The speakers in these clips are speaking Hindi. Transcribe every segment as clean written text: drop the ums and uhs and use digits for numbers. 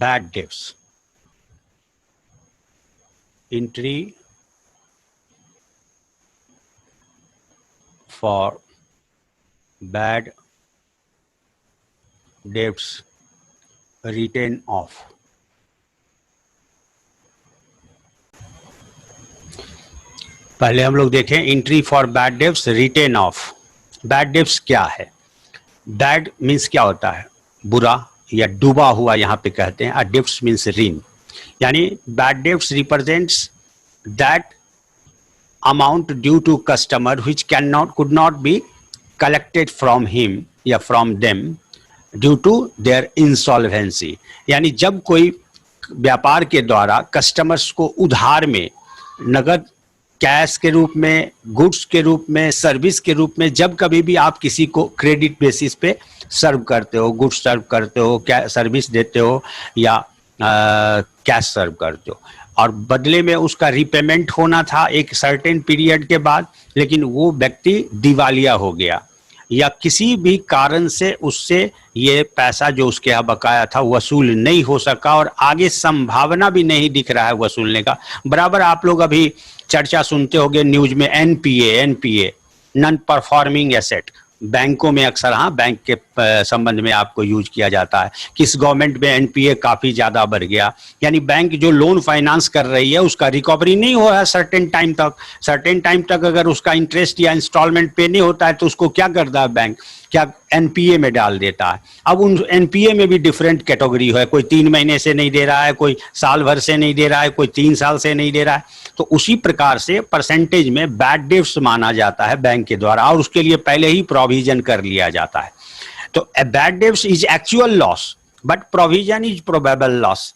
bad debts. Entry for bad debts written off. पहले हम लोग देखें entry for bad debts written off. Bad debts क्या है? बैड मीन्स क्या होता है? बुरा या डूबा हुआ यहाँ पे कहते हैं. डेब्ट्स मीन्स ऋण. यानी bad debts represents that amount due to customer which could not be collected from him या from them due to their insolvency. यानी जब कोई व्यापार के द्वारा कस्टमर्स को उधार में, नगद कैश के रूप में, गुड्स के रूप में, सर्विस के रूप में, जब कभी भी आप किसी को क्रेडिट बेसिस पे सर्व करते हो, गुड्स सर्व करते हो, सर्विस देते हो या कैश सर्व करते हो, और बदले में उसका रिपेमेंट होना था एक सर्टेन पीरियड के बाद, लेकिन वो व्यक्ति दिवालिया हो गया या किसी भी कारण से उससे ये पैसा जो उसके यहाँ बकाया था वसूल नहीं हो सका और आगे संभावना भी नहीं दिख रहा है वसूलने का. बराबर आप लोग अभी चर्चा सुनते होंगे न्यूज में एनपीए नॉन परफॉर्मिंग एसेट. बैंकों में अक्सर, हाँ, बैंक के संबंध में आपको यूज किया जाता है कि इस गवर्नमेंट में एनपीए काफ़ी ज़्यादा बढ़ गया. यानी बैंक जो लोन फाइनेंस कर रही है उसका रिकवरी नहीं हो रहा है सर्टेन टाइम तक अगर उसका इंटरेस्ट या इंस्टॉलमेंट पे नहीं होता है तो उसको क्या करता है बैंक? क्या एनपीए में डाल देता है. अब उन एनपीए में भी डिफरेंट कैटेगरी है. कोई 3 महीने से नहीं दे रहा है, कोई साल भर से नहीं दे रहा है, कोई 3 साल से नहीं दे रहा है. तो उसी प्रकार से परसेंटेज में बैड डेब्ट्स माना जाता है बैंक के द्वारा और उसके लिए पहले ही प्रोविजन कर लिया जाता है. तो bad debts is actual loss but provision is probable loss.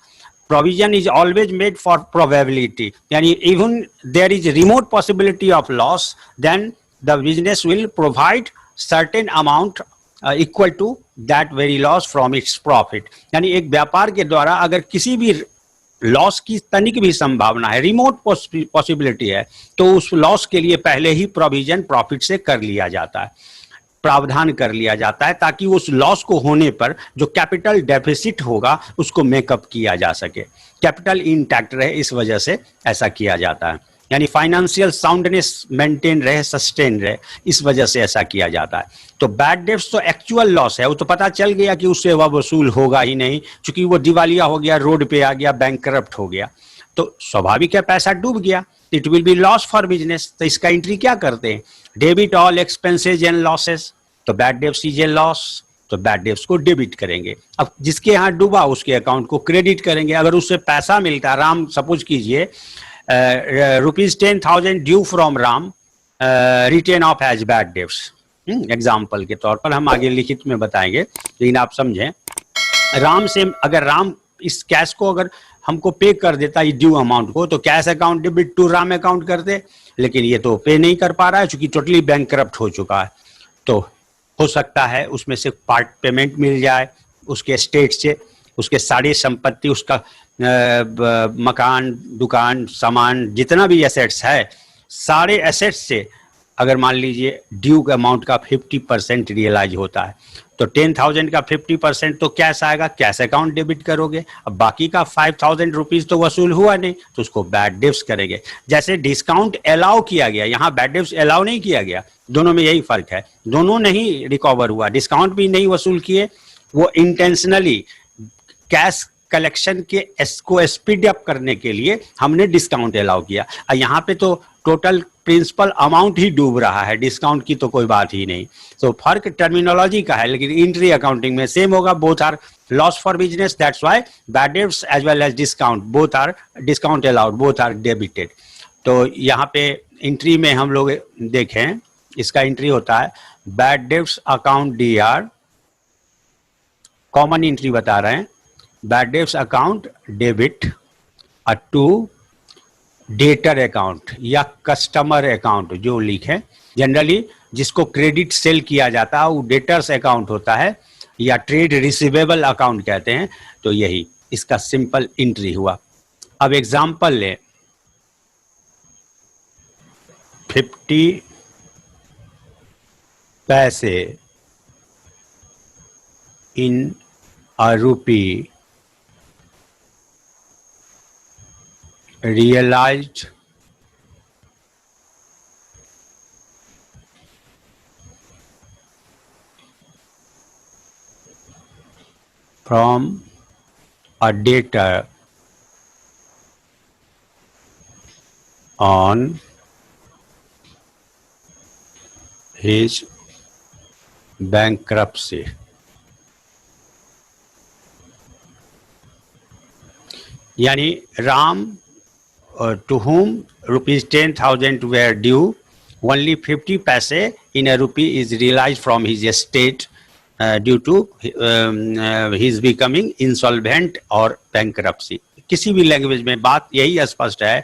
Provision is always made for probability. Yani even there is remote possibility of loss, then the business will provide certain amount equal to that very loss from its profit. यानी एक व्यापार के द्वारा अगर किसी भी लॉस की तनिक भी संभावना है, रिमोट पॉसिबिलिटी है, तो उस लॉस के लिए पहले ही प्रोविजन प्रॉफिट से कर लिया जाता है, प्रावधान कर लिया जाता है, ताकि उस लॉस को होने पर जो कैपिटल डेफिसिट होगा उसको मेकअप किया जा सके, कैपिटल इंटैक्ट रहे. इस वजह से ऐसा किया जाता है. यानी फाइनेंशियल साउंडनेस मेंटेन रहे, सस्टेन रहे, इस वजह से ऐसा किया जाता है. तो बैड डेब्ट्स तो एक्चुअल लॉस है, वो तो पता चल गया कि उससे वह वसूल होगा ही नहीं, क्योंकि वो दिवालिया हो गया, रोड पे आ गया, बैंक करप्ट हो गया, तो स्वाभाविक है पैसा डूब गया. It will be loss for business. तो इसका एंट्री क्या करते हैं? Debit all expenses and losses. तो bad debts is a loss, तो बैड डेब्ट्स को डेबिट करेंगे. अब जिसके यहाँ डूबा उसके अकाउंट को क्रेडिट करेंगे. अगर उससे पैसा मिलता है, राम सपोज कीजिए ₹10,000 due from Ram, written off as bad debts. Example के तौर पर हम आगे लिखित में बताएंगे, लेकिन आप समझें, राम से अगर राम इस कैश को अगर हमको पे कर देता है ड्यू अमाउंट को, तो cash account debit to Ram account करते, लेकिन ये तो पे नहीं कर पा रहा है क्योंकि टोटली बैंक करप्ट हो चुका है. तो हो सकता है उसमें से पार्ट पेमेंट मिल जाए उसके स्टेट से, उसके सारी संपत्ति, उसका मकान, दुकान, सामान, जितना भी एसेट्स है, सारे एसेट्स से अगर मान लीजिए ड्यू अमाउंट का 50% रियलाइज होता है, तो 10,000 का 50% तो कैश आएगा, कैश अकाउंट डेबिट करोगे. अब बाकी का 5,000 रुपीज़ तो वसूल हुआ नहीं, तो उसको बैड डेब्ट्स करेंगे. जैसे डिस्काउंट अलाउ किया गया, यहाँ बैड डेब्ट्स अलाउ नहीं किया गया. दोनों में यही फर्क है, दोनों नहीं रिकवर हुआ, डिस्काउंट भी नहीं वसूल किए, वो इंटेंशनली कैश कलेक्शन के को स्पीड अप करने के लिए हमने डिस्काउंट अलाउ किया. यहाँ पे तो टोटल प्रिंसिपल अमाउंट ही डूब रहा है, डिस्काउंट की तो कोई बात ही नहीं. तो फर्क टर्मिनोलॉजी का है, लेकिन एंट्री अकाउंटिंग में सेम होगा. Both are loss for business, that's why bad debts as well as discount, both are discount allowed, both are debited. तो यहाँ पे एंट्री में हम लोग देखें, इसका एंट्री होता है bad debts account DR, common entry बता रहे हैं, bad debts account debit to debtor account या कस्टमर अकाउंट जो लिखे. जनरली जिसको क्रेडिट सेल किया जाता है वो डेटर्स अकाउंट होता है या ट्रेड रिसीवेबल अकाउंट कहते हैं. तो यही इसका सिंपल एंट्री हुआ. अब एग्जांपल ले, 50 पैसे इन a rupee realized from a debtor on his bankruptcy. यानी Ram to whom rupees 10,000 were due, only 50 paise in a rupee is realized from his estate due to his becoming insolvent or bankruptcy. किसी भी लैंग्वेज में बात यही स्पष्ट है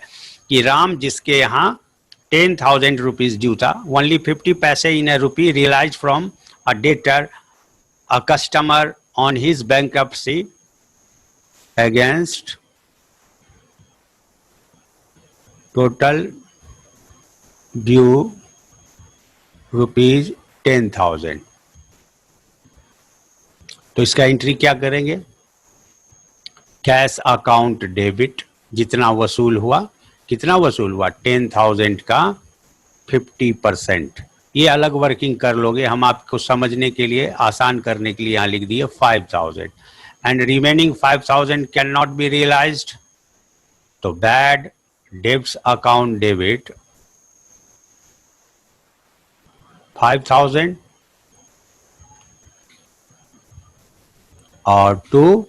कि राम जिसके यहाँ 10,000 rupees ड्यू था, only 50 paise in a rupee realized from a debtor, a customer on his bankruptcy against total due rupees 10,000. तो इसका एंट्री क्या करेंगे? कैश अकाउंट डेबिट, जितना वसूल हुआ, कितना वसूल हुआ? 10,000 का 50%. ये अलग वर्किंग कर लोगे, हम आपको समझने के लिए, आसान करने के लिए यहाँ लिख दिए 5,000. And remaining 5,000 can not be realised. तो बैड डेब्ट्स अकाउंट डेबिट 5,000 और टू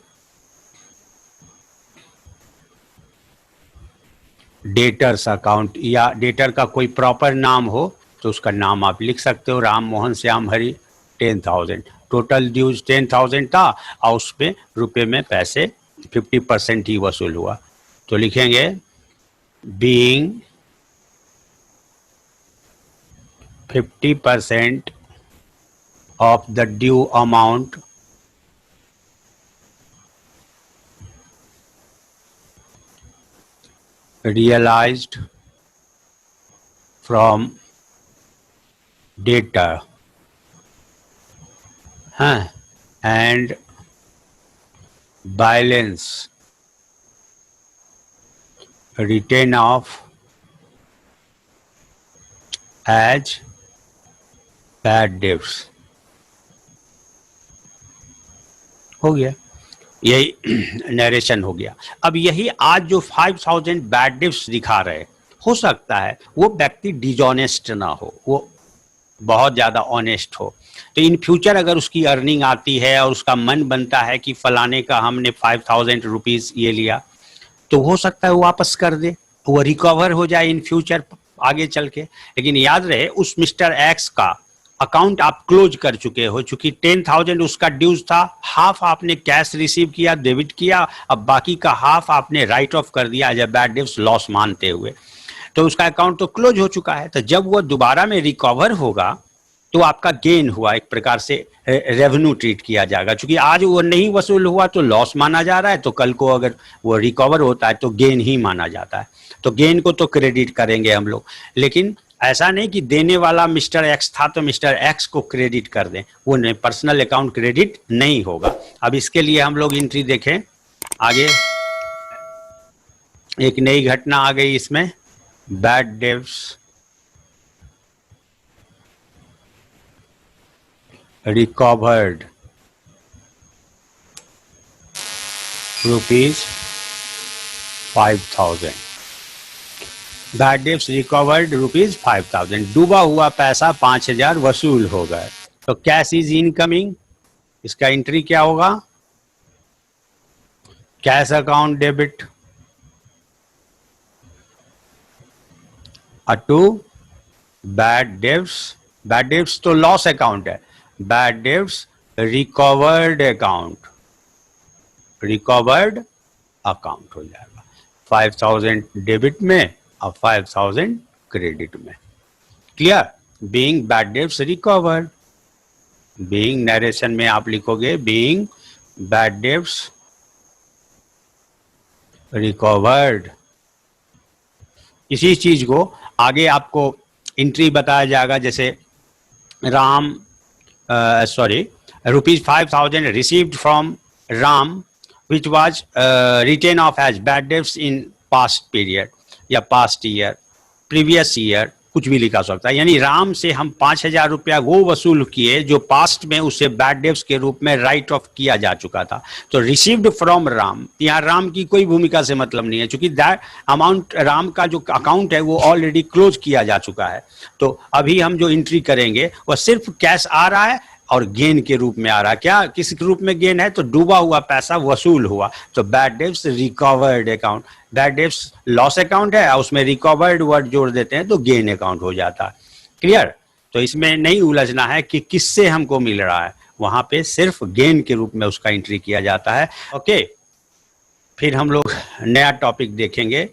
डेटर्स अकाउंट, या डेटर का कोई प्रॉपर नाम हो तो उसका नाम आप लिख सकते हो, राम मोहन श्याम हरि 10,000. टोटल ड्यूज 10,000 था और उस पे रुपये में पैसे 50% ही वसूल हुआ. तो लिखेंगे being 50% of the due amount realized from debtor and balance written off as bad debts. हो गया, यही नरेशन हो गया. अब यही आज जो 5,000 बैड डेब्ट्स दिखा रहे, हो सकता है वो व्यक्ति डिजॉनेस्ट ना हो, वो बहुत ज़्यादा ऑनेस्ट हो. तो इन फ्यूचर अगर उसकी अर्निंग आती है और उसका मन बनता है कि फलाने का हमने 5,000 रुपीज़ ये लिया, तो हो सकता है वो वापस कर दे, वो रिकवर हो जाए इन फ्यूचर आगे चल के. लेकिन याद रहे उस मिस्टर एक्स का अकाउंट आप क्लोज कर चुके हो, चूंकि 10,000 उसका ड्यूज था, हाफ आपने कैश रिसीव किया, डेबिट किया, अब बाकी का हाफ आपने राइट ऑफ कर दिया as a bad debts loss मानते हुए. तो उसका अकाउंट तो क्लोज हो चुका है. तो जब वो दोबारा में रिकवर होगा तो आपका गेन हुआ, एक प्रकार से रेवेन्यू ट्रीट किया जाएगा. क्योंकि आज वो नहीं वसूल हुआ तो लॉस माना जा रहा है, तो कल को अगर वो रिकवर होता है तो गेन ही माना जाता है. तो गेन को तो क्रेडिट करेंगे हम लोग, लेकिन ऐसा नहीं कि देने वाला मिस्टर एक्स था तो मिस्टर एक्स को क्रेडिट कर दें, वो नहीं, पर्सनल अकाउंट क्रेडिट नहीं होगा. अब इसके लिए हम लोग एंट्री देखें आगे. एक नई घटना आ गई इसमें, bad debts recovered rupees 5,000. Bad debts recovered rupees 5,000. डूबा हुआ पैसा 5,000 वसूल हो गए. तो कैश इज इनकमिंग, इसका एंट्री क्या होगा? Cash account debit to bad debts. Bad debts तो लॉस अकाउंट है, bad debts recovered account, recovered account हो जाएगा. 5,000 डेबिट में और 5,000 क्रेडिट में. Clear? Being bad debts recovered, being narration में आप लिखोगे बीइंग बैड डेब्ट्स रिकवर्ड. इसी चीज को आगे आपको एंट्री बताया जाएगा. जैसे Ram rupees 5,000 received from Ram which was written off as bad debts in past period या पास्ट ईयर, प्रीवियस ईयर, कुछ भी लिखा सकता है। यानी राम से हम 5,000 रुपया वो वसूल किए जो पास्ट में उसे बैड डेब्ट्स के रूप में राइट ऑफ किया जा चुका था। तो रिसीव्ड फ्रॉम राम, यहाँ राम की कोई भूमिका से मतलब नहीं है, क्योंकि दैट अमाउंट, राम का जो अकाउंट है वो ऑलरेडी क्लोज किया जा चुका है। तो अभी हम जो एंट्री करेंगे वह सिर्फ कैश आ रहा है और गेन के रूप में आ रहा है। क्या किस रूप में गेन है? तो डूबा हुआ पैसा वसूल हुआ। तो bad debts recovered account, bad debts loss account है, उसमें रिकवर्ड वर्ड जोड़ देते हैं तो गेन अकाउंट हो जाता है। क्लियर? तो इसमें नहीं उलझना है कि किससे हमको मिल रहा है, वहां पे सिर्फ गेन के रूप में उसका एंट्री किया जाता है। ओके, फिर हम लोग नया टॉपिक देखेंगे।